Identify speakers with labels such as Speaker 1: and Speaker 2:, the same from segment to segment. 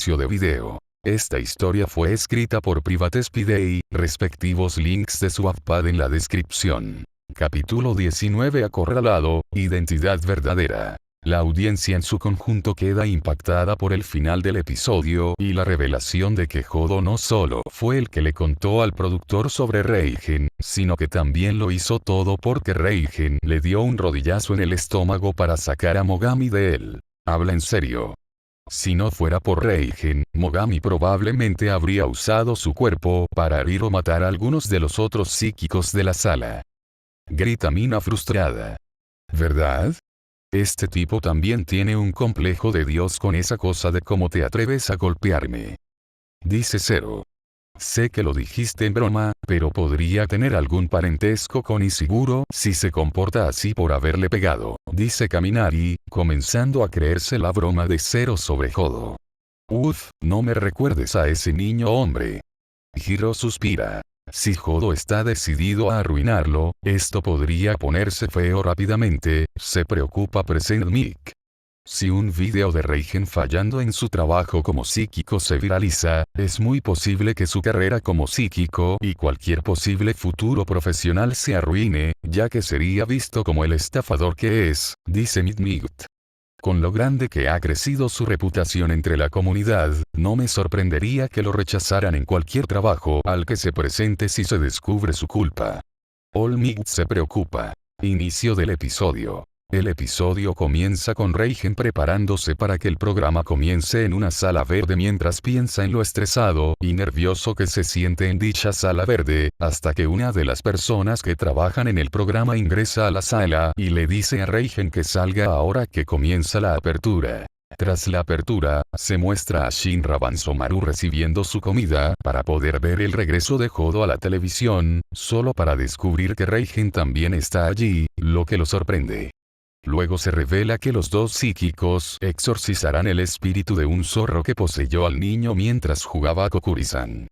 Speaker 1: inicio de video. Esta historia fue escrita por Private Spidey, respectivos links de su Wattpad en la descripción. Capítulo 19 Acorralado, identidad verdadera. La audiencia en su conjunto queda impactada por el final del episodio y la revelación de que Jodo no solo fue el que le contó al productor sobre Reigen, sino que también lo hizo todo porque Reigen le dio un rodillazo en el estómago para sacar a Mogami de él. Habla en serio. Si no fuera por Reigen, Mogami probablemente habría usado su cuerpo para herir o matar a algunos de los otros psíquicos de la sala. Grita Mina frustrada. ¿Verdad? Este tipo también tiene un complejo de Dios con esa cosa de cómo te atreves a golpearme. Dice Zero. Sé que lo dijiste en broma, pero podría tener algún parentesco con Ishiguro si se comporta así por haberle pegado, dice Kaminari, comenzando a creerse la broma de Zero sobre Jodo. Uf, no me recuerdes a ese niño hombre. Hiro suspira. Si Jodo está decidido a arruinarlo, esto podría ponerse feo rápidamente, se preocupa Present Mic. Si un video de Reigen fallando en su trabajo como psíquico se viraliza, es muy posible que su carrera como psíquico y cualquier posible futuro profesional se arruine, ya que sería visto como el estafador que es, dice Midnight. Con lo grande que ha crecido su reputación entre la comunidad, no me sorprendería que lo rechazaran en cualquier trabajo al que se presente si se descubre su culpa. All Might se preocupa. Inicio del episodio. El episodio comienza con Reigen preparándose para que el programa comience en una sala verde mientras piensa en lo estresado y nervioso que se siente en dicha sala verde, hasta que una de las personas que trabajan en el programa ingresa a la sala y le dice a Reigen que salga ahora que comienza la apertura. Tras la apertura, se muestra a Shinra Banzomaru recibiendo su comida para poder ver el regreso de Jodo a la televisión, solo para descubrir que Reigen también está allí, lo que lo sorprende. Luego se revela que los dos psíquicos exorcizarán el espíritu de un zorro que poseyó al niño mientras jugaba a Kokuri-san.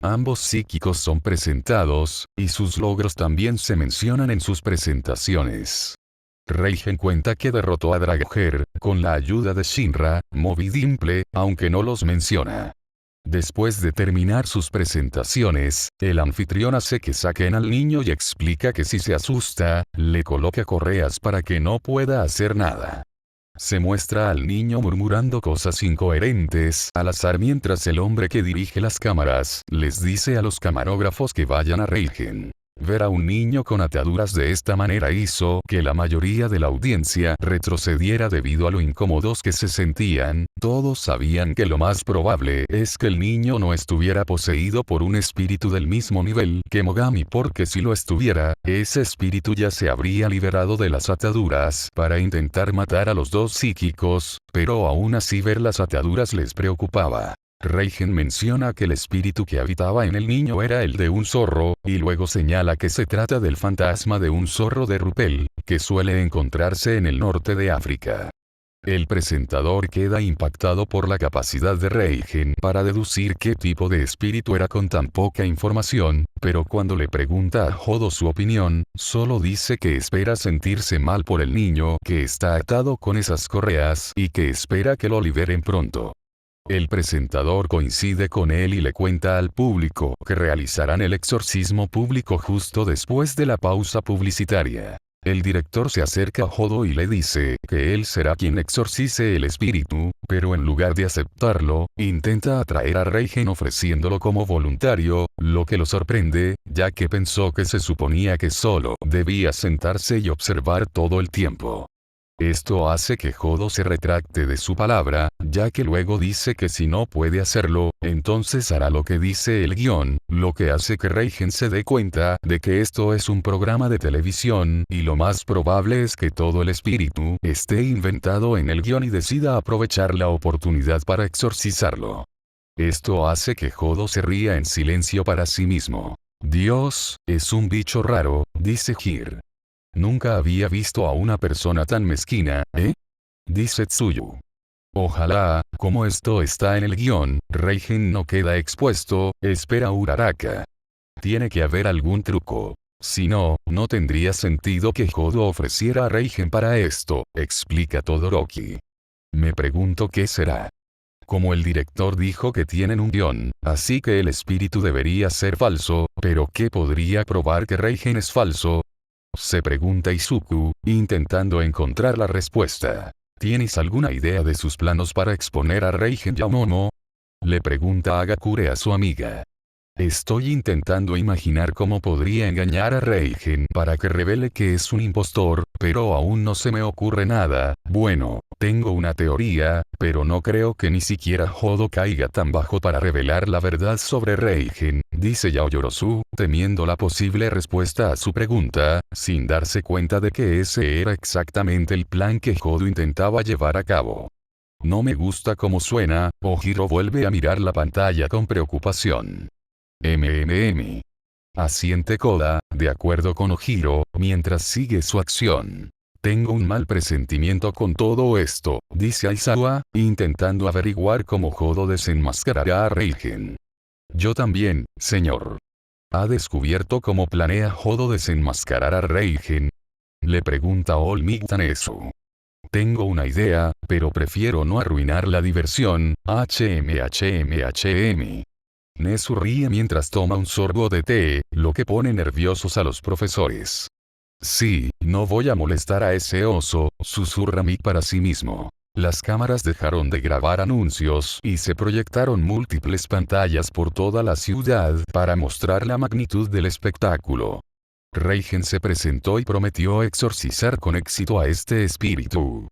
Speaker 1: Ambos psíquicos son presentados, y sus logros también se mencionan en sus presentaciones. Reigen cuenta que derrotó a Dragoher, con la ayuda de Shinra, Moby Dimple, aunque no los menciona. Después de terminar sus presentaciones, el anfitrión hace que saquen al niño y explica que si se asusta, le coloca correas para que no pueda hacer nada. Se muestra al niño murmurando cosas incoherentes al azar mientras el hombre que dirige las cámaras les dice a los camarógrafos que vayan a Reigen. Ver a un niño con ataduras de esta manera hizo que la mayoría de la audiencia retrocediera debido a lo incómodos que se sentían. Todos sabían que lo más probable es que el niño no estuviera poseído por un espíritu del mismo nivel que Mogami, porque si lo estuviera, ese espíritu ya se habría liberado de las ataduras para intentar matar a los dos psíquicos, pero aún así ver las ataduras les preocupaba. Reigen menciona que el espíritu que habitaba en el niño era el de un zorro, y luego señala que se trata del fantasma de un zorro de Rupel, que suele encontrarse en el norte de África. El presentador queda impactado por la capacidad de Reigen para deducir qué tipo de espíritu era con tan poca información, pero cuando le pregunta a Jodo su opinión, solo dice que espera sentirse mal por el niño que está atado con esas correas y que espera que lo liberen pronto. El presentador coincide con él y le cuenta al público que realizarán el exorcismo público justo después de la pausa publicitaria. El director se acerca a Jodo y le dice que él será quien exorcice el espíritu, pero en lugar de aceptarlo, intenta atraer a Reigen ofreciéndolo como voluntario, lo que lo sorprende, ya que pensó que se suponía que solo debía sentarse y observar todo el tiempo. Esto hace que Jodo se retracte de su palabra, ya que luego dice que si no puede hacerlo, entonces hará lo que dice el guión, lo que hace que Reigen se dé cuenta de que esto es un programa de televisión y lo más probable es que todo el espíritu esté inventado en el guión y decida aprovechar la oportunidad para exorcizarlo. Esto hace que Jodo se ría en silencio para sí mismo. Dios, es un bicho raro, dice Hir. Nunca había visto a una persona tan mezquina, ¿eh? Dice Tsuyu. Ojalá, como esto está en el guión, Reigen no queda expuesto, espera Uraraka. Tiene que haber algún truco. Si no, no tendría sentido que Jodo ofreciera a Reigen para esto, explica Todoroki. Me pregunto qué será. Como el director dijo que tienen un guión, así que el espíritu debería ser falso, pero ¿qué podría probar que Reigen es falso? Se pregunta Izuku, intentando encontrar la respuesta. ¿Tienes alguna idea de sus planos para exponer a Reigen Yaomomo? Le pregunta Agakure a su amiga. Estoy intentando imaginar cómo podría engañar a Reigen para que revele que es un impostor, pero aún no se me ocurre nada. Bueno, tengo una teoría, pero no creo que ni siquiera Hodo caiga tan bajo para revelar la verdad sobre Reigen, dice Yaoyorozu, temiendo la posible respuesta a su pregunta, sin darse cuenta de que ese era exactamente el plan que Hodo intentaba llevar a cabo. No me gusta cómo suena. Ojiro vuelve a mirar la pantalla con preocupación. Asiente Koda, de acuerdo con Ojiro, mientras sigue su acción. Tengo un mal presentimiento con todo esto, dice Aizawa, intentando averiguar cómo Hodo desenmascarará a Reigen. Yo también, señor. ¿Ha descubierto cómo planea Hodo desenmascarar a Reigen? Le pregunta Olmig Tanesu. Tengo una idea, pero prefiero no arruinar la diversión. Nezu ríe mientras toma un sorbo de té, lo que pone nerviosos a los profesores. Sí, no voy a molestar a ese oso, susurra Mick para sí mismo. Las cámaras dejaron de grabar anuncios y se proyectaron múltiples pantallas por toda la ciudad para mostrar la magnitud del espectáculo. Reigen se presentó y prometió exorcizar con éxito a este espíritu.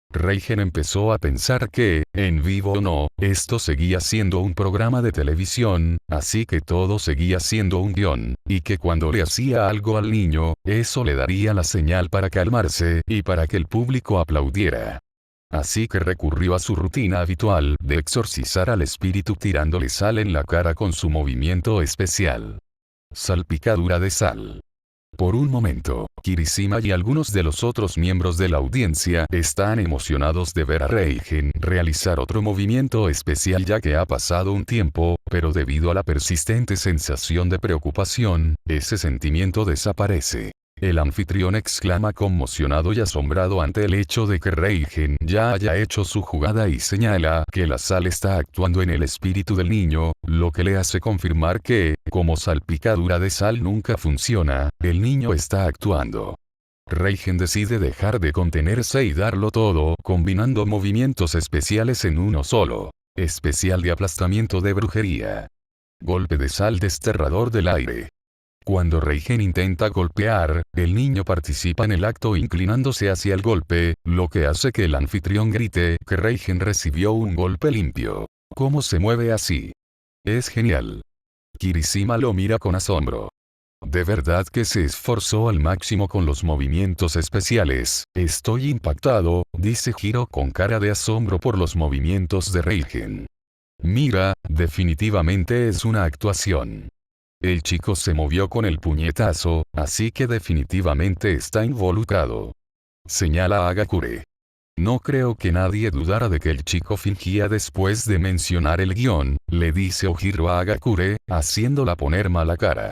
Speaker 1: Reigen empezó a pensar que, en vivo o no, esto seguía siendo un programa de televisión, así que todo seguía siendo un guión, y que cuando le hacía algo al niño, eso le daría la señal para calmarse y para que el público aplaudiera. Así que recurrió a su rutina habitual de exorcizar al espíritu tirándole sal en la cara con su movimiento especial. Salpicadura de sal. Por un momento, Kirishima y algunos de los otros miembros de la audiencia están emocionados de ver a Reigen realizar otro movimiento especial ya que ha pasado un tiempo, pero debido a la persistente sensación de preocupación, ese sentimiento desaparece. El anfitrión exclama conmocionado y asombrado ante el hecho de que Reigen ya haya hecho su jugada y señala que la sal está actuando en el espíritu del niño, lo que le hace confirmar que, como salpicadura de sal nunca funciona, el niño está actuando. Reigen decide dejar de contenerse y darlo todo, combinando movimientos especiales en uno solo. Especial de aplastamiento de brujería. Golpe de sal desterrador del aire. Cuando Reigen intenta golpear, el niño participa en el acto inclinándose hacia el golpe, lo que hace que el anfitrión grite que Reigen recibió un golpe limpio. ¿Cómo se mueve así? Es genial. Kirishima lo mira con asombro. De verdad que se esforzó al máximo con los movimientos especiales. Estoy impactado, dice Hiro con cara de asombro por los movimientos de Reigen. Mira, definitivamente es una actuación. El chico se movió con el puñetazo, así que definitivamente está involucrado. Señala a Agakure. No creo que nadie dudara de que el chico fingía después de mencionar el guión, le dice Ojiro a Agakure, haciéndola poner mala cara.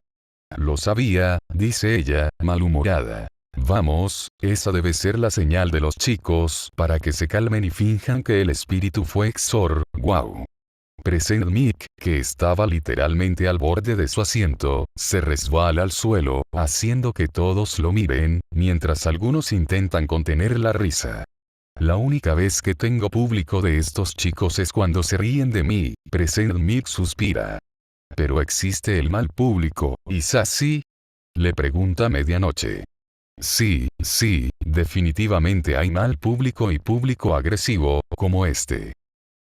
Speaker 1: Lo sabía, dice ella, malhumorada. Vamos, esa debe ser la señal de los chicos, para que se calmen y finjan que el espíritu fue Exor, wow. Present Mick, que estaba literalmente al borde de su asiento, se resbala al suelo, haciendo que todos lo miren, mientras algunos intentan contener la risa. La única vez que tengo público de estos chicos es cuando se ríen de mí, Present Mick suspira. ¿Pero existe el mal público, Isashi? Le pregunta a medianoche. Sí, definitivamente hay mal público y público agresivo, como este.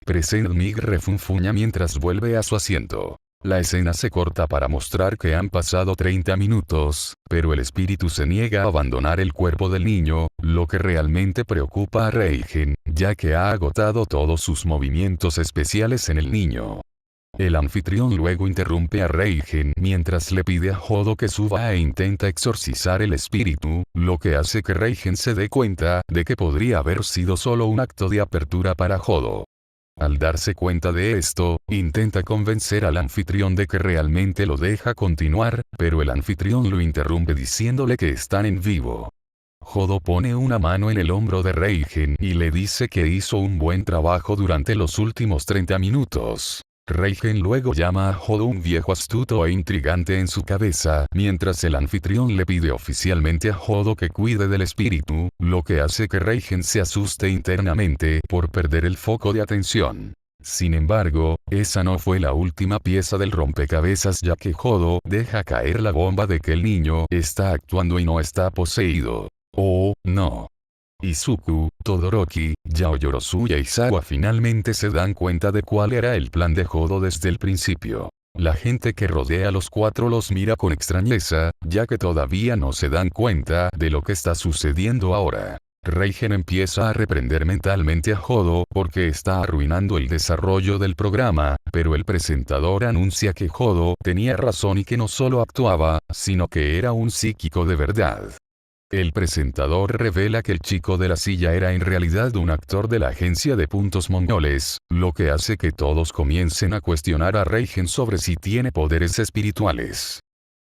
Speaker 1: Present Mig refunfuña mientras vuelve a su asiento. La escena se corta para mostrar que han pasado 30 minutos, pero el espíritu se niega a abandonar el cuerpo del niño, lo que realmente preocupa a Reigen, ya que ha agotado todos sus movimientos especiales en el niño. El anfitrión luego interrumpe a Reigen mientras le pide a Hodo que suba e intenta exorcizar el espíritu, lo que hace que Reigen se dé cuenta de que podría haber sido solo un acto de apertura para Hodo. Al darse cuenta de esto, intenta convencer al anfitrión de que realmente lo deja continuar, pero el anfitrión lo interrumpe diciéndole que están en vivo. Jodo pone una mano en el hombro de Reigen y le dice que hizo un buen trabajo durante los últimos 30 minutos. Reigen luego llama a Jodo un viejo astuto e intrigante en su cabeza, mientras el anfitrión le pide oficialmente a Jodo que cuide del espíritu, lo que hace que Reigen se asuste internamente por perder el foco de atención. Sin embargo, esa no fue la última pieza del rompecabezas, ya que Jodo deja caer la bomba de que el niño está actuando y no está poseído. Oh, no. Izuku, Todoroki, Yaoyorozu y Aizawa finalmente se dan cuenta de cuál era el plan de Jodo desde el principio. La gente que rodea a los cuatro los mira con extrañeza, ya que todavía no se dan cuenta de lo que está sucediendo ahora. Reigen empieza a reprender mentalmente a Jodo porque está arruinando el desarrollo del programa, pero el presentador anuncia que Jodo tenía razón y que no solo actuaba, sino que era un psíquico de verdad. El presentador revela que el chico de la silla era en realidad un actor de la agencia de puntos mongoles, lo que hace que todos comiencen a cuestionar a Reigen sobre si tiene poderes espirituales.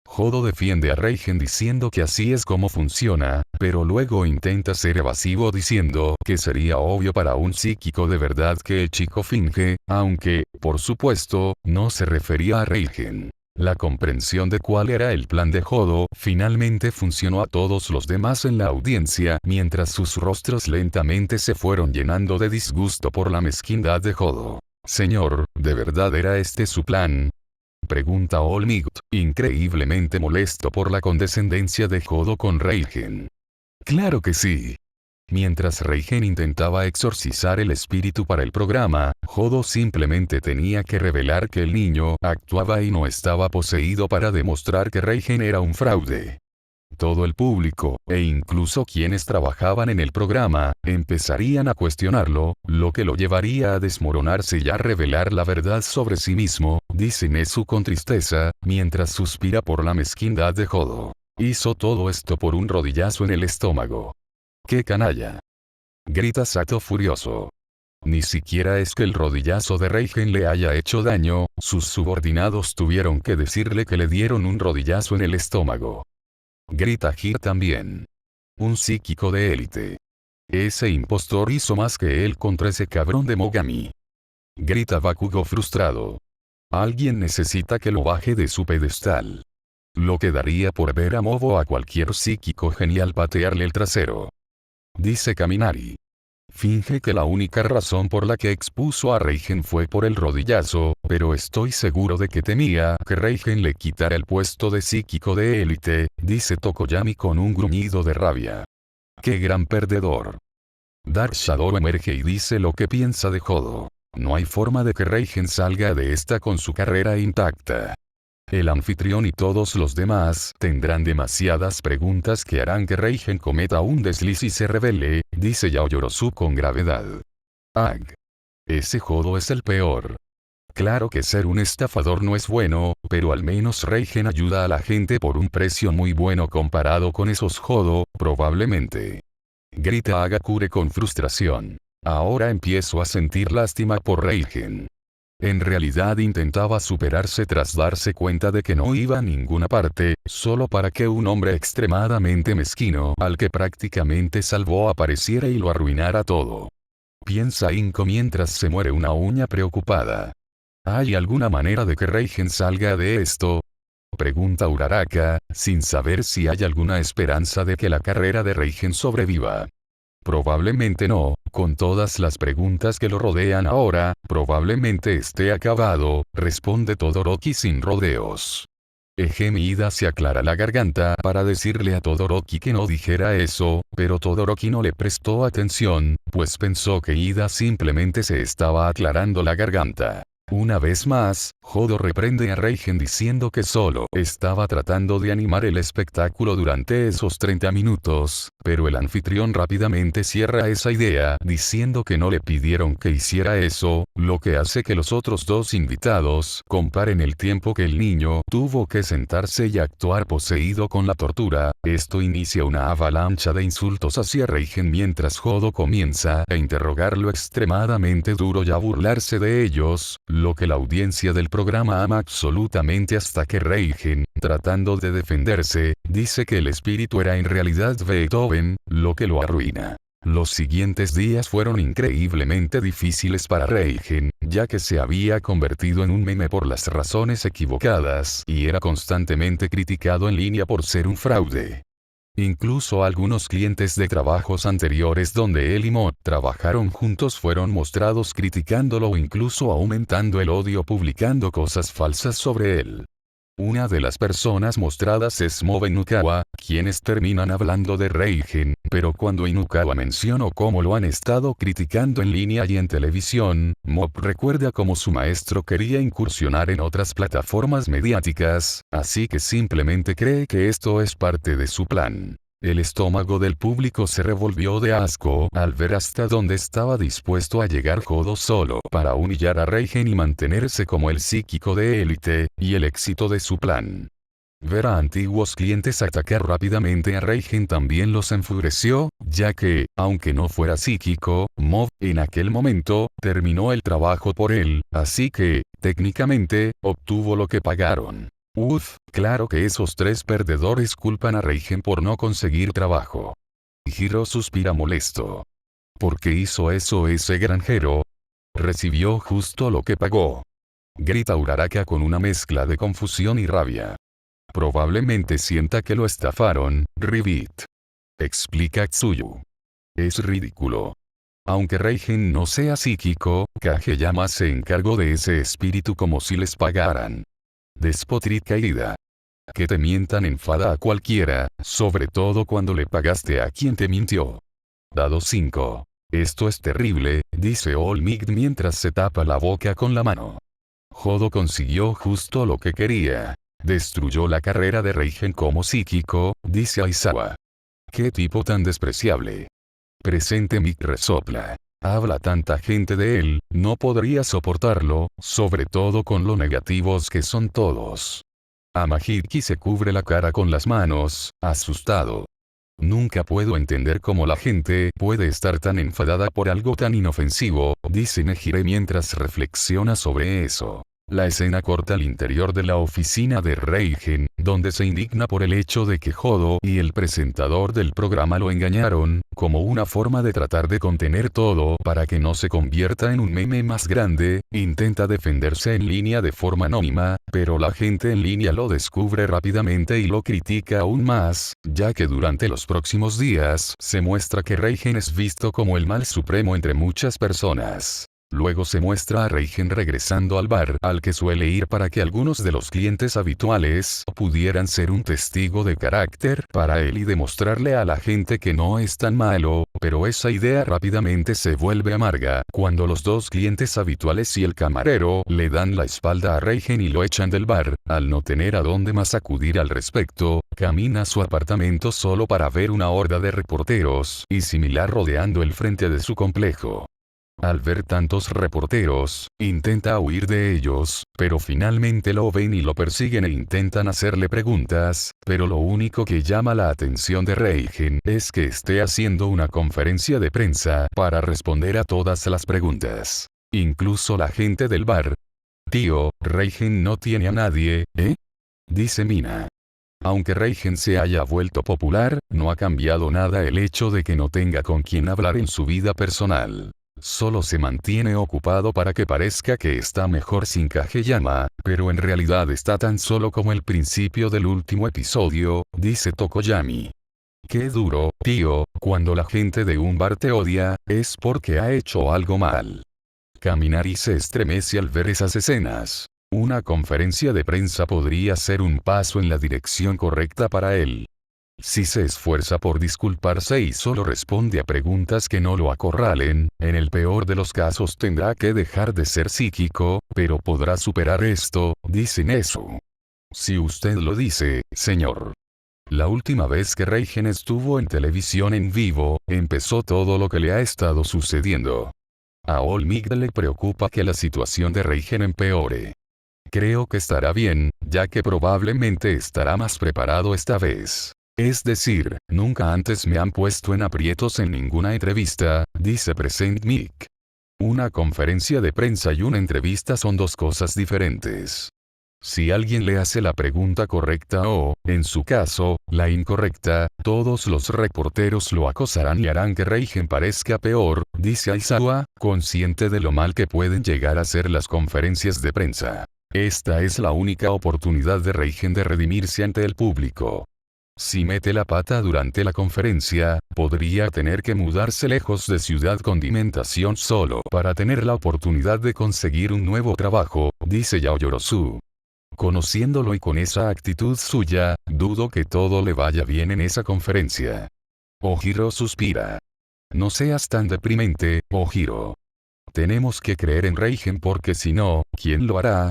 Speaker 1: Jodo defiende a Reigen diciendo que así es como funciona, pero luego intenta ser evasivo diciendo que sería obvio para un psíquico de verdad que el chico finge, aunque, por supuesto, no se refería a Reigen. La comprensión de cuál era el plan de Jodo finalmente funcionó a todos los demás en la audiencia, mientras sus rostros lentamente se fueron llenando de disgusto por la mezquindad de Jodo. Señor, ¿de verdad era este su plan? Pregunta Olmigot, increíblemente molesto por la condescendencia de Jodo con Reigen. Claro que sí. Mientras Reigen intentaba exorcizar el espíritu para el programa, Jodo simplemente tenía que revelar que el niño actuaba y no estaba poseído para demostrar que Reigen era un fraude. Todo el público, e incluso quienes trabajaban en el programa, empezarían a cuestionarlo, lo que lo llevaría a desmoronarse y a revelar la verdad sobre sí mismo, dice Nezu con tristeza, mientras suspira por la mezquindad de Jodo. Hizo todo esto por un rodillazo en el estómago. ¡Qué canalla! Grita Sato furioso. Ni siquiera es que el rodillazo de Reigen le haya hecho daño, sus subordinados tuvieron que decirle que le dieron un rodillazo en el estómago. Grita Hir también. Un psíquico de élite. Ese impostor hizo más que él contra ese cabrón de Mogami. Grita Bakugo frustrado. Alguien necesita que lo baje de su pedestal. Lo que daría por ver a Mobo a cualquier psíquico genial patearle el trasero. Dice Kaminari. Finge que la única razón por la que expuso a Reigen fue por el rodillazo, pero estoy seguro de que temía que Reigen le quitara el puesto de psíquico de élite, dice Tokoyami con un gruñido de rabia. ¡Qué gran perdedor! Dark Shadow emerge y dice lo que piensa de Jodo. No hay forma de que Reigen salga de esta con su carrera intacta. El anfitrión y todos los demás tendrán demasiadas preguntas que harán que Reigen cometa un desliz y se revele, dice Yaoyorozu con gravedad. Ag. Ese Jodo es el peor. Claro que ser un estafador no es bueno, pero al menos Reigen ayuda a la gente por un precio muy bueno comparado con esos Jodo, probablemente. Grita Agakure con frustración. Ahora empiezo a sentir lástima por Reigen. En realidad intentaba superarse tras darse cuenta de que no iba a ninguna parte, solo para que un hombre extremadamente mezquino al que prácticamente salvó apareciera y lo arruinara todo. Piensa Inko mientras se muere una uña preocupada. ¿Hay alguna manera de que Reigen salga de esto? Pregunta Uraraka, sin saber si hay alguna esperanza de que la carrera de Reigen sobreviva. Probablemente no, con todas las preguntas que lo rodean ahora, probablemente esté acabado, responde Todoroki sin rodeos. Ida se aclara la garganta para decirle a Todoroki que no dijera eso, pero Todoroki no le prestó atención, pues pensó que Ida simplemente se estaba aclarando la garganta. Una vez más, Jodo reprende a Reigen diciendo que solo estaba tratando de animar el espectáculo durante esos 30 minutos, pero el anfitrión rápidamente cierra esa idea diciendo que no le pidieron que hiciera eso, lo que hace que los otros dos invitados comparen el tiempo que el niño tuvo que sentarse y actuar poseído con la tortura. Esto inicia una avalancha de insultos hacia Reigen mientras Jodo comienza a interrogarlo extremadamente duro y a burlarse de ellos, lo que la audiencia del programa ama absolutamente hasta que Reigen, tratando de defenderse, dice que el espíritu era en realidad Beethoven, lo que lo arruina. Los siguientes días fueron increíblemente difíciles para Reigen, ya que se había convertido en un meme por las razones equivocadas y era constantemente criticado en línea por ser un fraude. Incluso algunos clientes de trabajos anteriores donde él y Mo trabajaron juntos fueron mostrados criticándolo o incluso aumentando el odio publicando cosas falsas sobre él. Una de las personas mostradas es Mob Inukawa, quienes terminan hablando de Reigen, pero cuando Inukawa mencionó cómo lo han estado criticando en línea y en televisión, Mob recuerda cómo su maestro quería incursionar en otras plataformas mediáticas, así que simplemente cree que esto es parte de su plan. El estómago del público se revolvió de asco al ver hasta dónde estaba dispuesto a llegar Jodo solo para humillar a Reigen y mantenerse como el psíquico de élite, y el éxito de su plan. Ver a antiguos clientes atacar rápidamente a Reigen también los enfureció, ya que, aunque no fuera psíquico, Mob, en aquel momento, terminó el trabajo por él, así que, técnicamente, obtuvo lo que pagaron. Claro que esos tres perdedores culpan a Reigen por no conseguir trabajo. Hiro suspira molesto. ¿Por qué hizo eso ese granjero? Recibió justo lo que pagó. Grita Uraraka con una mezcla de confusión y rabia. Probablemente sienta que lo estafaron, Ribbit. Explica Tsuyu. Es ridículo. Aunque Reigen no sea psíquico, Kageyama se encargó de ese espíritu como si les pagaran. Despotrica Ida. Que te mientan enfada a cualquiera, sobre todo cuando le pagaste a quien te mintió. Dado 5. Esto es terrible, dice Olmigd mientras se tapa la boca con la mano. Jodo consiguió justo lo que quería. Destruyó la carrera de Reigen como psíquico, dice Aizawa. ¡Qué tipo tan despreciable! Presente Mick resopla. Habla tanta gente de él, no podría soportarlo, sobre todo con lo negativos que son todos. Amahiki se cubre la cara con las manos, asustado. Nunca puedo entender cómo la gente puede estar tan enfadada por algo tan inofensivo, dice Nejire mientras reflexiona sobre eso. La escena corta al interior de la oficina de Reigen, donde se indigna por el hecho de que Jodo y el presentador del programa lo engañaron, como una forma de tratar de contener todo para que no se convierta en un meme más grande. Intenta defenderse en línea de forma anónima, pero la gente en línea lo descubre rápidamente y lo critica aún más, ya que durante los próximos días se muestra que Reigen es visto como el mal supremo entre muchas personas. Luego se muestra a Reigen regresando al bar al que suele ir para que algunos de los clientes habituales pudieran ser un testigo de carácter para él y demostrarle a la gente que no es tan malo, pero esa idea rápidamente se vuelve amarga cuando los dos clientes habituales y el camarero le dan la espalda a Reigen y lo echan del bar. Al no tener a dónde más acudir al respecto, camina a su apartamento solo para ver una horda de reporteros y similar rodeando el frente de su complejo. Al ver tantos reporteros, intenta huir de ellos, pero finalmente lo ven y lo persiguen e intentan hacerle preguntas, pero lo único que llama la atención de Reigen es que esté haciendo una conferencia de prensa para responder a todas las preguntas. Incluso la gente del bar. Tío, Reigen no tiene a nadie, ¿eh? Dice Mina. Aunque Reigen se haya vuelto popular, no ha cambiado nada el hecho de que no tenga con quién hablar en su vida personal. Solo se mantiene ocupado para que parezca que está mejor sin Kageyama, pero en realidad está tan solo como el principio del último episodio, dice Tokoyami. Qué duro, tío, cuando la gente de un bar te odia, es porque ha hecho algo mal. Kaminari se estremece al ver esas escenas. Una conferencia de prensa podría ser un paso en la dirección correcta para él. Si se esfuerza por disculparse y solo responde a preguntas que no lo acorralen, en el peor de los casos tendrá que dejar de ser psíquico, pero podrá superar esto, dice Nezu. Si usted lo dice, señor. La última vez que Reigen estuvo en televisión en vivo, empezó todo lo que le ha estado sucediendo. A Olmigd le preocupa que la situación de Reigen empeore. Creo que estará bien, ya que probablemente estará más preparado esta vez. Es decir, nunca antes me han puesto en aprietos en ninguna entrevista, dice Present Mick. Una conferencia de prensa y una entrevista son dos cosas diferentes. Si alguien le hace la pregunta correcta o, en su caso, la incorrecta, todos los reporteros lo acosarán y harán que Reigen parezca peor, dice Aizawa, consciente de lo mal que pueden llegar a ser las conferencias de prensa. Esta es la única oportunidad de Reigen de redimirse ante el público. Si mete la pata durante la conferencia, podría tener que mudarse lejos de Ciudad Condimentación solo para tener la oportunidad de conseguir un nuevo trabajo, dice Yaoyorozu. Conociéndolo y con esa actitud suya, dudo que todo le vaya bien en esa conferencia. Ojiro suspira. No seas tan deprimente, Ojiro. Tenemos que creer en Reigen porque si no, ¿quién lo hará?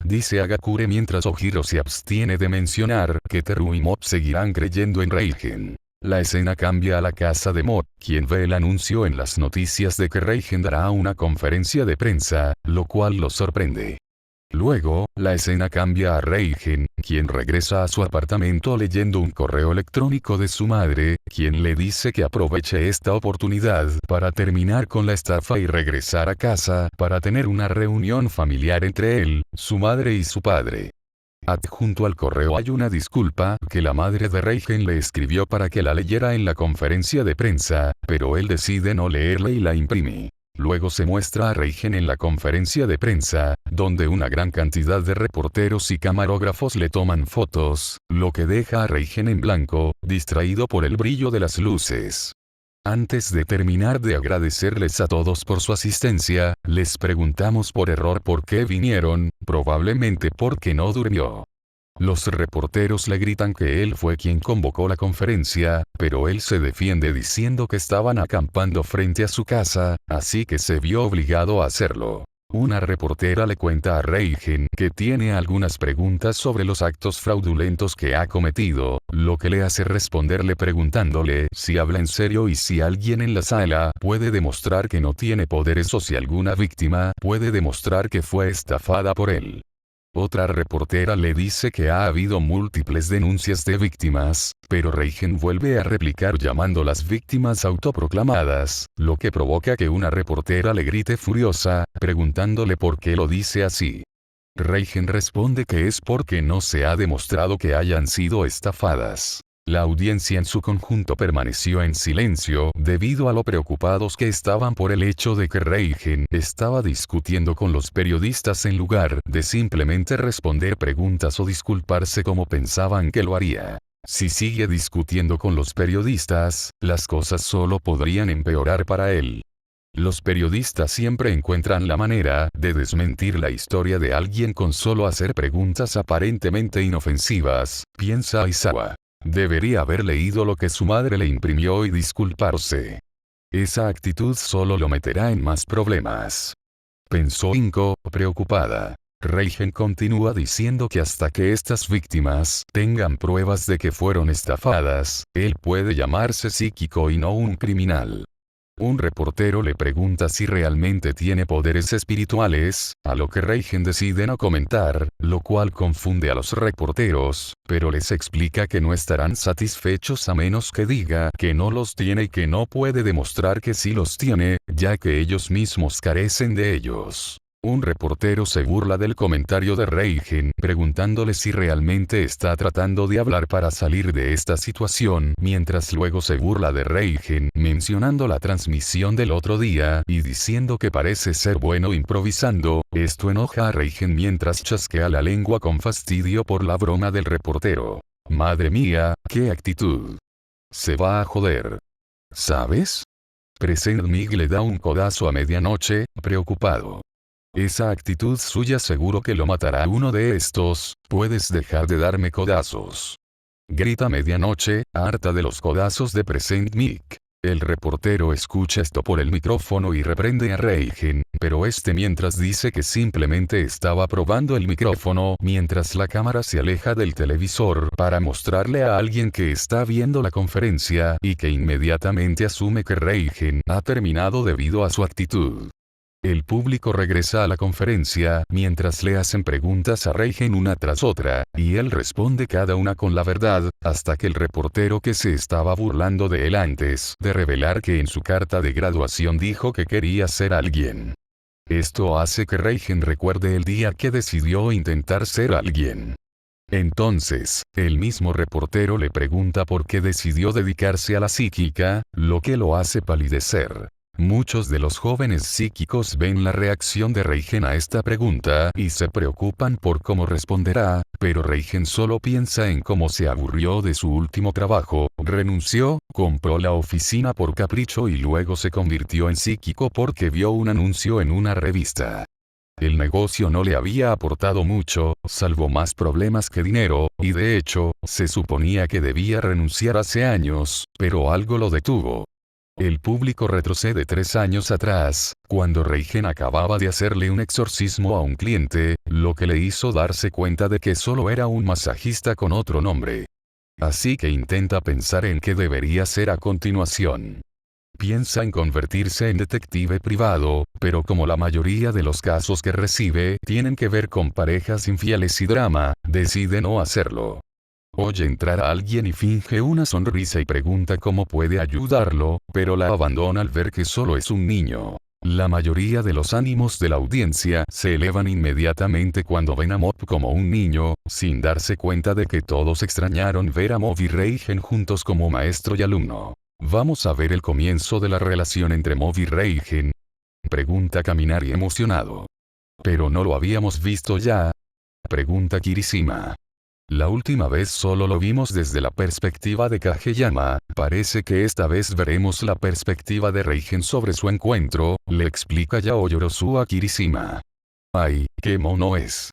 Speaker 1: Dice Agakure mientras Ojiro se abstiene de mencionar que Teru y Mop seguirán creyendo en Reigen. La escena cambia a la casa de Mop, quien ve el anuncio en las noticias de que Reigen dará una conferencia de prensa, lo cual lo sorprende. Luego, la escena cambia a Reigen, quien regresa a su apartamento leyendo un correo electrónico de su madre, quien le dice que aproveche esta oportunidad para terminar con la estafa y regresar a casa para tener una reunión familiar entre él, su madre y su padre. Adjunto al correo hay una disculpa que la madre de Reigen le escribió para que la leyera en la conferencia de prensa, pero él decide no leerla y la imprime. Luego se muestra a Reigen en la conferencia de prensa, donde una gran cantidad de reporteros y camarógrafos le toman fotos, lo que deja a Reigen en blanco, distraído por el brillo de las luces. Antes de terminar de agradecerles a todos por su asistencia, les preguntamos por error por qué vinieron, probablemente porque no durmió. Los reporteros le gritan que él fue quien convocó la conferencia, pero él se defiende diciendo que estaban acampando frente a su casa, así que se vio obligado a hacerlo. Una reportera le cuenta a Reigen que tiene algunas preguntas sobre los actos fraudulentos que ha cometido, lo que le hace responderle preguntándole si habla en serio y si alguien en la sala puede demostrar que no tiene poderes o si alguna víctima puede demostrar que fue estafada por él. Otra reportera le dice que ha habido múltiples denuncias de víctimas, pero Reigen vuelve a replicar llamándolas víctimas autoproclamadas, lo que provoca que una reportera le grite furiosa, preguntándole por qué lo dice así. Reigen responde que es porque no se ha demostrado que hayan sido estafadas. La audiencia en su conjunto permaneció en silencio debido a lo preocupados que estaban por el hecho de que Reigen estaba discutiendo con los periodistas en lugar de simplemente responder preguntas o disculparse como pensaban que lo haría. Si sigue discutiendo con los periodistas, las cosas solo podrían empeorar para él. Los periodistas siempre encuentran la manera de desmentir la historia de alguien con solo hacer preguntas aparentemente inofensivas, piensa Aizawa. Debería haber leído lo que su madre le imprimió y disculparse. Esa actitud solo lo meterá en más problemas. Pensó Inko, preocupada. Reigen continúa diciendo que hasta que estas víctimas tengan pruebas de que fueron estafadas, él puede llamarse psíquico y no un criminal. Un reportero le pregunta si realmente tiene poderes espirituales, a lo que Reigen decide no comentar, lo cual confunde a los reporteros, pero les explica que no estarán satisfechos a menos que diga que no los tiene y que no puede demostrar que sí los tiene, ya que ellos mismos carecen de ellos. Un reportero se burla del comentario de Reigen, preguntándole si realmente está tratando de hablar para salir de esta situación, mientras luego se burla de Reigen, mencionando la transmisión del otro día, y diciendo que parece ser bueno improvisando. Esto enoja a Reigen mientras chasquea la lengua con fastidio por la broma del reportero. Madre mía, qué actitud. Se va a joder. ¿Sabes? Present Mig le da un codazo a medianoche, preocupado. Esa actitud suya seguro que lo matará a uno de estos, puedes dejar de darme codazos. Grita medianoche, harta de los codazos de Present Mic. El reportero escucha esto por el micrófono y reprende a Reigen, pero mientras dice que simplemente estaba probando el micrófono mientras la cámara se aleja del televisor para mostrarle a alguien que está viendo la conferencia y que inmediatamente asume que Reigen ha terminado debido a su actitud. El público regresa a la conferencia mientras le hacen preguntas a Reigen una tras otra, y él responde cada una con la verdad, hasta que el reportero que se estaba burlando de él antes de revelar que en su carta de graduación dijo que quería ser alguien. Esto hace que Reigen recuerde el día que decidió intentar ser alguien. Entonces, el mismo reportero le pregunta por qué decidió dedicarse a la psíquica, lo que lo hace palidecer. Muchos de los jóvenes psíquicos ven la reacción de Reigen a esta pregunta y se preocupan por cómo responderá, pero Reigen solo piensa en cómo se aburrió de su último trabajo, renunció, compró la oficina por capricho y luego se convirtió en psíquico porque vio un anuncio en una revista. El negocio no le había aportado mucho, salvo más problemas que dinero, y de hecho, se suponía que debía renunciar hace años, pero algo lo detuvo. El público retrocede 3 años atrás, cuando Reigen acababa de hacerle un exorcismo a un cliente, lo que le hizo darse cuenta de que solo era un masajista con otro nombre. Así que intenta pensar en qué debería ser a continuación. Piensa en convertirse en detective privado, pero como la mayoría de los casos que recibe tienen que ver con parejas infieles y drama, decide no hacerlo. Oye entrar a alguien y finge una sonrisa y pregunta cómo puede ayudarlo, pero la abandona al ver que solo es un niño. La mayoría de los ánimos de la audiencia se elevan inmediatamente cuando ven a Mop como un niño, sin darse cuenta de que todos extrañaron ver a Mop y Reigen juntos como maestro y alumno. ¿Vamos a ver el comienzo de la relación entre Mop y Reigen? Pregunta Kaminari emocionado. ¿Pero no lo habíamos visto ya? Pregunta Kirishima. La última vez solo lo vimos desde la perspectiva de Kageyama, parece que esta vez veremos la perspectiva de Reigen sobre su encuentro, le explica Yao Yorosu a Kirishima. ¡Ay, qué mono es!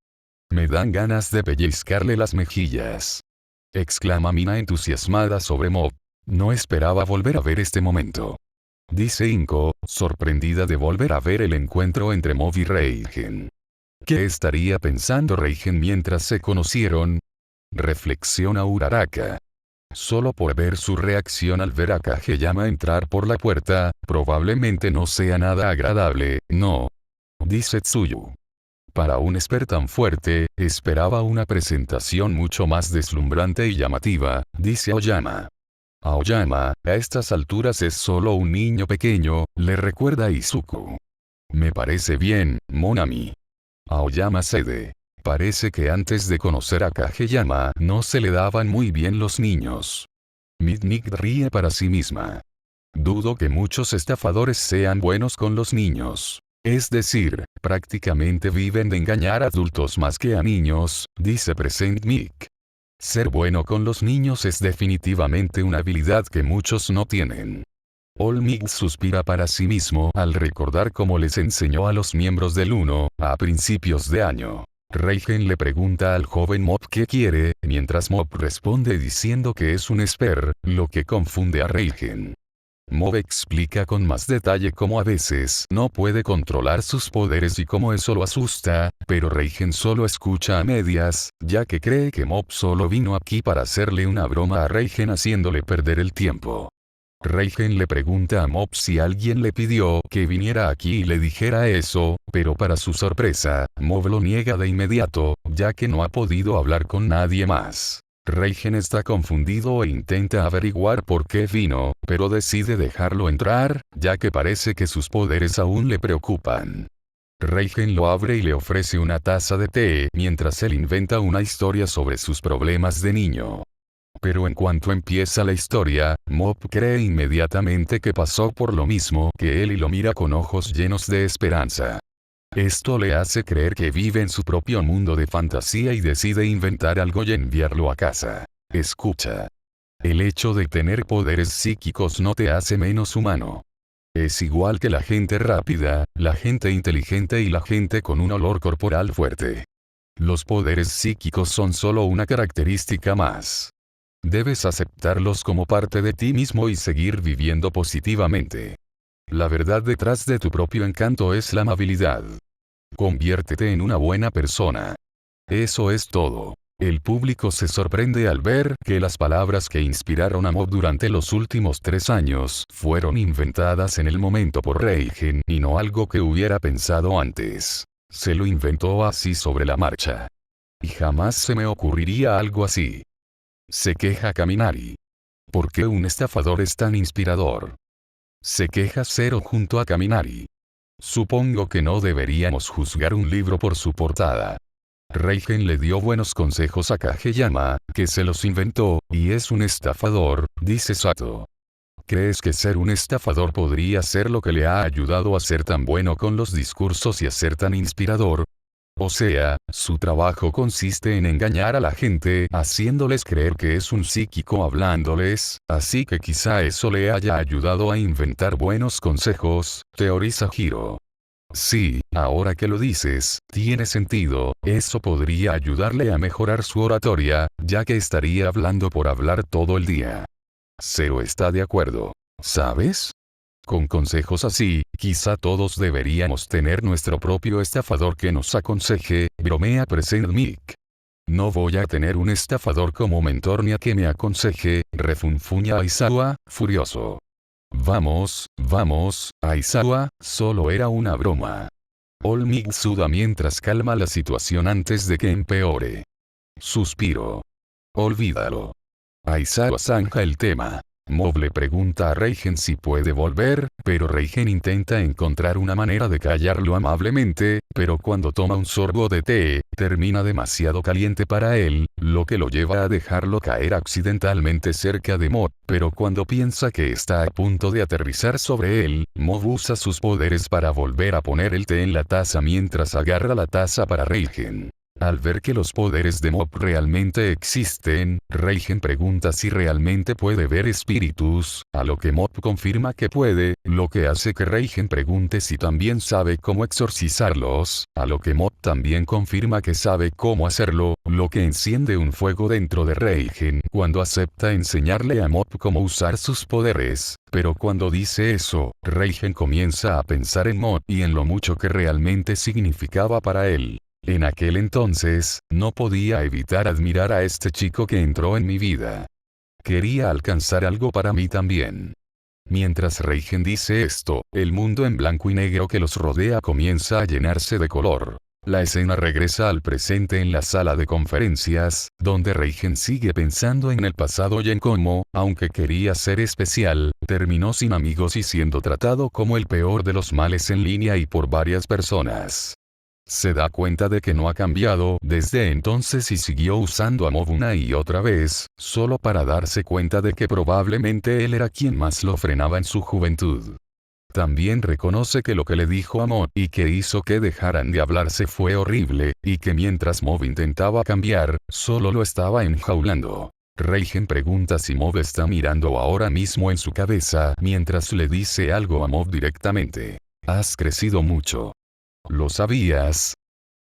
Speaker 1: Me dan ganas de pellizcarle las mejillas. Exclama Mina entusiasmada sobre Mop. No esperaba volver a ver este momento. Dice Inko, sorprendida de volver a ver el encuentro entre Mop y Reigen. ¿Qué estaría pensando Reigen mientras se conocieron? Reflexiona Uraraka. Solo por ver su reacción al ver a Kageyama entrar por la puerta, probablemente no sea nada agradable, ¿no? Dice Tsuyu. Para un esper tan fuerte, esperaba una presentación mucho más deslumbrante y llamativa, dice Aoyama. Aoyama, a estas alturas es solo un niño pequeño, le recuerda a Izuku. Me parece bien, Monami. Aoyama cede. Parece que antes de conocer a Kageyama no se le daban muy bien los niños. Midnight ríe para sí misma. Dudo que muchos estafadores sean buenos con los niños. Es decir, prácticamente viven de engañar a adultos más que a niños, dice Present Mick. Ser bueno con los niños es definitivamente una habilidad que muchos no tienen. Olmig suspira para sí mismo al recordar cómo les enseñó a los miembros del UNO, a principios de año. Reigen le pregunta al joven Mop qué quiere, mientras Mop responde diciendo que es un esper, lo que confunde a Reigen. Mop explica con más detalle cómo a veces no puede controlar sus poderes y cómo eso lo asusta, pero Reigen solo escucha a medias, ya que cree que Mop solo vino aquí para hacerle una broma a Reigen haciéndole perder el tiempo. Reigen le pregunta a Mop si alguien le pidió que viniera aquí y le dijera eso, pero para su sorpresa, Mop lo niega de inmediato, ya que no ha podido hablar con nadie más. Reigen está confundido e intenta averiguar por qué vino, pero decide dejarlo entrar, ya que parece que sus poderes aún le preocupan. Reigen lo abre y le ofrece una taza de té, mientras él inventa una historia sobre sus problemas de niño. Pero en cuanto empieza la historia, Mop cree inmediatamente que pasó por lo mismo que él y lo mira con ojos llenos de esperanza. Esto le hace creer que vive en su propio mundo de fantasía y decide inventar algo y enviarlo a casa. Escucha. El hecho de tener poderes psíquicos no te hace menos humano. Es igual que la gente rápida, la gente inteligente y la gente con un olor corporal fuerte. Los poderes psíquicos son solo una característica más. Debes aceptarlos como parte de ti mismo y seguir viviendo positivamente. La verdad detrás de tu propio encanto es la amabilidad. Conviértete en una buena persona. Eso es todo. El público se sorprende al ver que las palabras que inspiraron a Mob durante los últimos 3 años fueron inventadas en el momento por Reigen y no algo que hubiera pensado antes. Se lo inventó así sobre la marcha. Y jamás se me ocurriría algo así. Se queja Kaminari. ¿Por qué un estafador es tan inspirador? Se queja Zero junto a Kaminari. Supongo que no deberíamos juzgar un libro por su portada. Reigen le dio buenos consejos a Kageyama, que se los inventó, y es un estafador, dice Sato. ¿Crees que ser un estafador podría ser lo que le ha ayudado a ser tan bueno con los discursos y a ser tan inspirador? O sea, su trabajo consiste en engañar a la gente haciéndoles creer que es un psíquico hablándoles, así que quizá eso le haya ayudado a inventar buenos consejos, teoriza Hiro. Sí, ahora que lo dices, tiene sentido, eso podría ayudarle a mejorar su oratoria, ya que estaría hablando por hablar todo el día. Zero está de acuerdo. ¿Sabes? Con consejos así, quizá todos deberíamos tener nuestro propio estafador que nos aconseje, bromea Present Mic. No voy a tener un estafador como mentor ni a que me aconseje, refunfuña Aizawa, furioso. Vamos, Aizawa, solo era una broma. Olmig suda mientras calma la situación antes de que empeore. Suspiro. Olvídalo. Aizawa zanja el tema. Mob le pregunta a Reigen si puede volver, pero Reigen intenta encontrar una manera de callarlo amablemente, pero cuando toma un sorbo de té, termina demasiado caliente para él, lo que lo lleva a dejarlo caer accidentalmente cerca de Mob, pero cuando piensa que está a punto de aterrizar sobre él, Mob usa sus poderes para volver a poner el té en la taza mientras agarra la taza para Reigen. Al ver que los poderes de Mob realmente existen, Reigen pregunta si realmente puede ver espíritus, a lo que Mob confirma que puede, lo que hace que Reigen pregunte si también sabe cómo exorcizarlos, a lo que Mob también confirma que sabe cómo hacerlo, lo que enciende un fuego dentro de Reigen cuando acepta enseñarle a Mob cómo usar sus poderes. Pero cuando dice eso, Reigen comienza a pensar en Mob y en lo mucho que realmente significaba para él. En aquel entonces, no podía evitar admirar a este chico que entró en mi vida. Quería alcanzar algo para mí también. Mientras Reigen dice esto, el mundo en blanco y negro que los rodea comienza a llenarse de color. La escena regresa al presente en la sala de conferencias, donde Reigen sigue pensando en el pasado y en cómo, aunque quería ser especial, terminó sin amigos y siendo tratado como el peor de los males en línea y por varias personas. Se da cuenta de que no ha cambiado desde entonces y siguió usando a Mob una y otra vez, solo para darse cuenta de que probablemente él era quien más lo frenaba en su juventud. También reconoce que lo que le dijo a Mob y que hizo que dejaran de hablarse fue horrible, y que mientras Mob intentaba cambiar, solo lo estaba enjaulando. Reigen pregunta si Mob está mirando ahora mismo en su cabeza mientras le dice algo a Mob directamente. Has crecido mucho. ¿Lo sabías?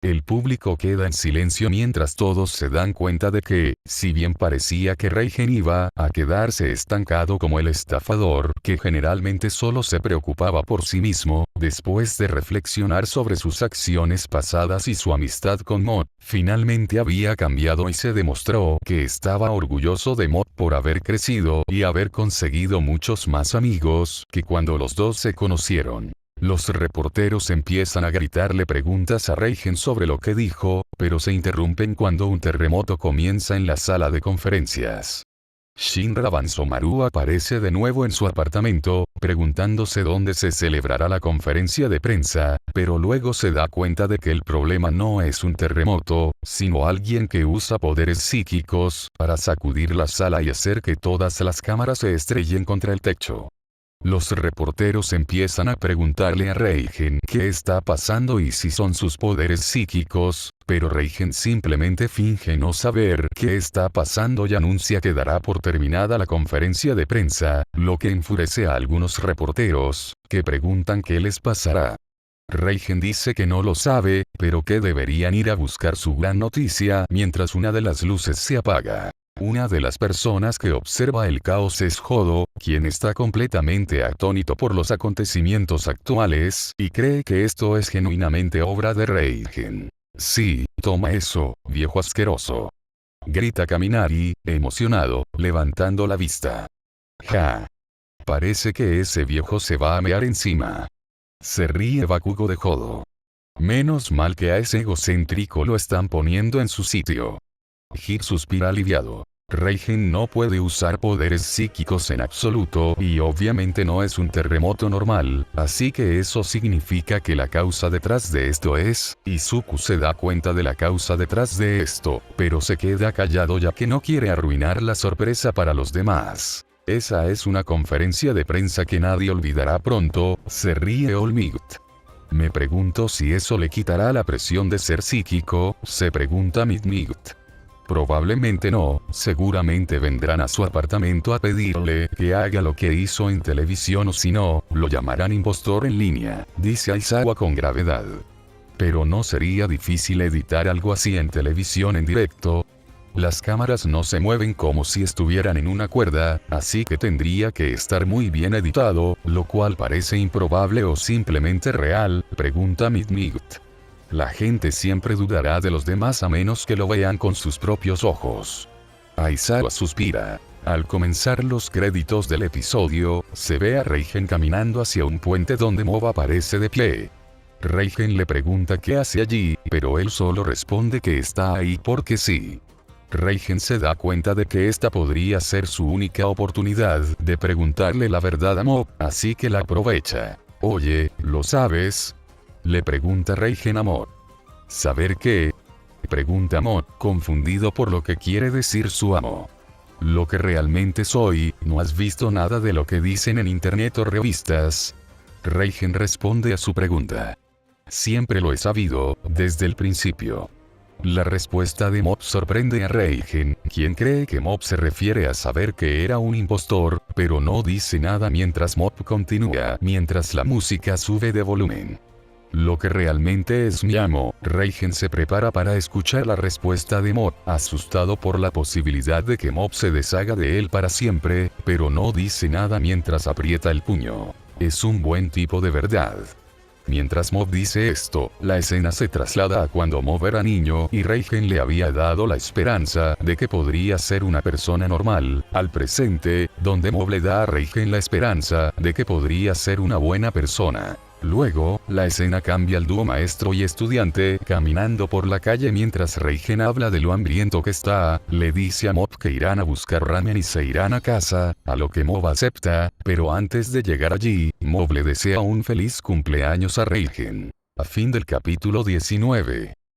Speaker 1: El público queda en silencio mientras todos se dan cuenta de que, si bien parecía que Reigen iba a quedarse estancado como el estafador que generalmente solo se preocupaba por sí mismo, después de reflexionar sobre sus acciones pasadas y su amistad con Mob, finalmente había cambiado y se demostró que estaba orgulloso de Mob por haber crecido y haber conseguido muchos más amigos que cuando los dos se conocieron. Los reporteros empiezan a gritarle preguntas a Reigen sobre lo que dijo, pero se interrumpen cuando un terremoto comienza en la sala de conferencias. Shinra Banzomaru aparece de nuevo en su apartamento, preguntándose dónde se celebrará la conferencia de prensa, pero luego se da cuenta de que el problema no es un terremoto, sino alguien que usa poderes psíquicos para sacudir la sala y hacer que todas las cámaras se estrellen contra el techo. Los reporteros empiezan a preguntarle a Reigen qué está pasando y si son sus poderes psíquicos, pero Reigen simplemente finge no saber qué está pasando y anuncia que dará por terminada la conferencia de prensa, lo que enfurece a algunos reporteros, que preguntan qué les pasará. Reigen dice que no lo sabe, pero que deberían ir a buscar su gran noticia mientras una de las luces se apaga. Una de las personas que observa el caos es Jodo, quien está completamente atónito por los acontecimientos actuales y cree que esto es genuinamente obra de Reigen. Sí, toma eso, viejo asqueroso. grita Kaminari, emocionado, levantando la vista. Ja. Parece que ese viejo se va a mear encima. Se ríe Bakugo de jodo. Menos mal que a ese egocéntrico lo están poniendo en su sitio. Hit suspira aliviado. Reigen no puede usar poderes psíquicos en absoluto y obviamente no es un terremoto normal, así que eso significa que la causa detrás de esto es, Izuku se da cuenta de la causa detrás de esto, pero se queda callado ya que no quiere arruinar la sorpresa para los demás. Esa es una conferencia de prensa que nadie olvidará pronto, se ríe All Might. Me pregunto si eso le quitará la presión de ser psíquico, se pregunta Might. Probablemente no, seguramente vendrán a su apartamento a pedirle que haga lo que hizo en televisión o si no, lo llamarán impostor en línea, dice Aizawa con gravedad. Pero no sería difícil editar algo así en televisión en directo. Las cámaras no se mueven como si estuvieran en una cuerda, así que tendría que estar muy bien editado, lo cual parece improbable o simplemente real, pregunta Might. La gente siempre dudará de los demás a menos que lo vean con sus propios ojos. Aizawa suspira. Al comenzar los créditos del episodio, se ve a Reigen caminando hacia un puente donde Mob aparece de pie. Reigen le pregunta qué hace allí, pero él solo responde que está ahí porque sí. Reigen se da cuenta de que esta podría ser su única oportunidad de preguntarle la verdad a Mob, así que la aprovecha. Oye, ¿lo sabes? Le pregunta Reigen a Mob. ¿Saber qué? Pregunta Mob, confundido por lo que quiere decir su amo. Lo que realmente soy, ¿no has visto nada de lo que dicen en internet o revistas? Reigen responde a su pregunta. Siempre lo he sabido, desde el principio. La respuesta de Mob sorprende a Reigen, quien cree que Mob se refiere a saber que era un impostor, pero no dice nada mientras Mob continúa mientras la música sube de volumen. Lo que realmente es mi amo, Reigen se prepara para escuchar la respuesta de Mob, asustado por la posibilidad de que Mob se deshaga de él para siempre, pero no dice nada mientras aprieta el puño. Es un buen tipo de verdad. Mientras Mob dice esto, la escena se traslada a cuando Mob era niño y Reigen le había dado la esperanza de que podría ser una persona normal, al presente, donde Mob le da a Reigen la esperanza de que podría ser una buena persona. Luego, la escena cambia al dúo maestro y estudiante caminando por la calle mientras Reigen habla de lo hambriento que está, le dice a Mob que irán a buscar ramen y se irán a casa, a lo que Mob acepta, pero antes de llegar allí, Mob le desea un feliz cumpleaños a Reigen. A fin del capítulo 19.